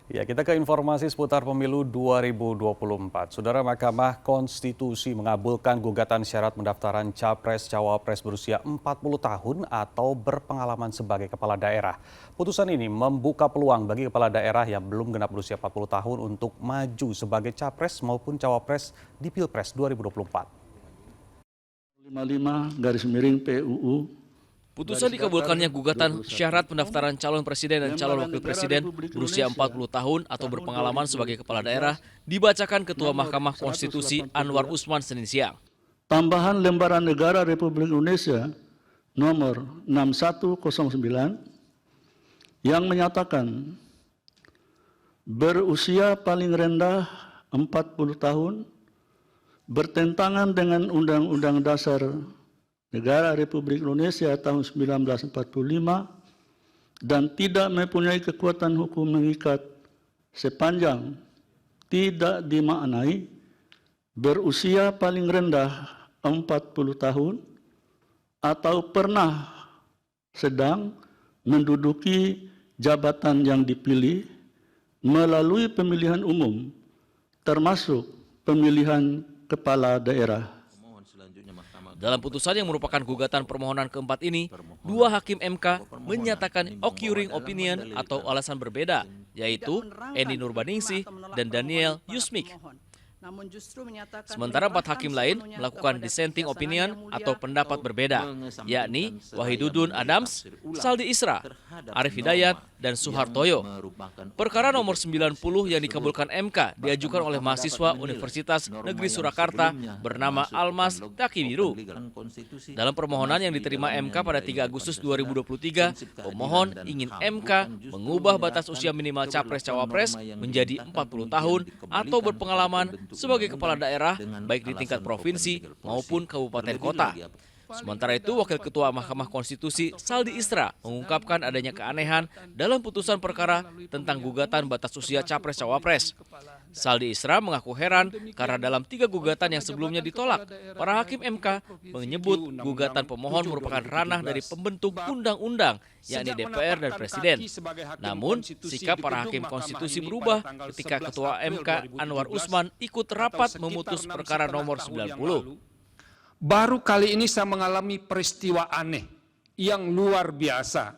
Ya, kita ke informasi seputar pemilu 2024. Saudara, Mahkamah Konstitusi mengabulkan gugatan syarat pendaftaran Capres-Cawapres berusia 40 tahun atau berpengalaman sebagai kepala daerah. Putusan ini membuka peluang bagi kepala daerah yang belum genap berusia 40 tahun untuk maju sebagai Capres maupun Cawapres di Pilpres 2024. 55 PUU. Putusan dikabulkannya gugatan syarat pendaftaran calon presiden dan calon wakil presiden berusia 40 tahun atau berpengalaman sebagai kepala daerah dibacakan Ketua Mahkamah Konstitusi Anwar Usman Senin siang. Tambahan lembaran negara Republik Indonesia nomor 6109 yang menyatakan berusia paling rendah 40 tahun bertentangan dengan Undang-Undang Dasar Negara Republik Indonesia tahun 1945 dan tidak mempunyai kekuatan hukum mengikat sepanjang tidak dimaknai berusia paling rendah 40 tahun atau pernah sedang menduduki jabatan yang dipilih melalui pemilihan umum termasuk pemilihan kepala daerah. Dalam putusan yang merupakan gugatan permohonan keempat ini, dua hakim MK menyatakan occurring opinion atau alasan berbeda, yaitu Eni Nurbaningsih dan Daniel Yusmik. Sementara empat hakim lain melakukan dissenting opinion atau pendapat berbeda, yakni Wahidudun Adams, Saldi Isra, Arif Hidayat, dan Suhartoyo. Perkara nomor 90 yang dikabulkan MK diajukan oleh mahasiswa Universitas Negeri Surakarta bernama Almas Takibiru. Dalam permohonan yang diterima MK pada 3 Agustus 2023, pemohon ingin MK mengubah batas usia minimal Capres-Cawapres menjadi 40 tahun atau berpengalaman sebagai kepala daerah baik di tingkat provinsi maupun kabupaten kota. Sementara itu, Wakil Ketua Mahkamah Konstitusi Saldi Isra mengungkapkan adanya keanehan dalam putusan perkara tentang gugatan batas usia Capres-Cawapres. Saldi Isra mengaku heran karena dalam 3 gugatan yang sebelumnya ditolak, para hakim MK menyebut gugatan pemohon merupakan ranah dari pembentuk undang-undang, yakni DPR dan Presiden. Namun, sikap para hakim konstitusi berubah ketika Ketua MK Anwar Usman ikut rapat memutus perkara nomor 90. Baru kali ini saya mengalami peristiwa aneh yang luar biasa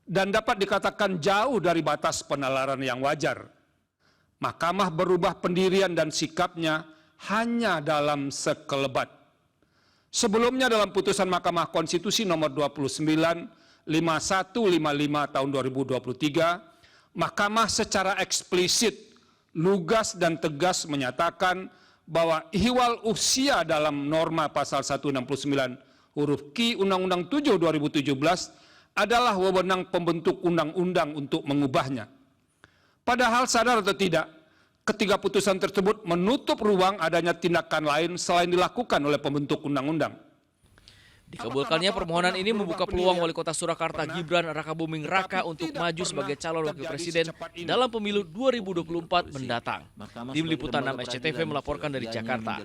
dan dapat dikatakan jauh dari batas penalaran yang wajar. Mahkamah berubah pendirian dan sikapnya hanya dalam sekelebat. Sebelumnya dalam putusan Mahkamah Konstitusi nomor 29 5155 tahun 2023, Mahkamah secara eksplisit, lugas dan tegas menyatakan bahwa ihwal usia dalam norma pasal 169 huruf Q Undang-Undang 7 2017 adalah wewenang pembentuk undang-undang untuk mengubahnya. Padahal sadar atau tidak, ketiga putusan tersebut menutup ruang adanya tindakan lain selain dilakukan oleh pembentuk undang-undang. Dikabulkannya permohonan ini membuka peluang Wali Kota Surakarta Gibran Rakabuming Raka untuk maju sebagai calon wakil presiden dalam pemilu 2024 mendatang. Tim Liputan 6 SCTV melaporkan dari Jakarta.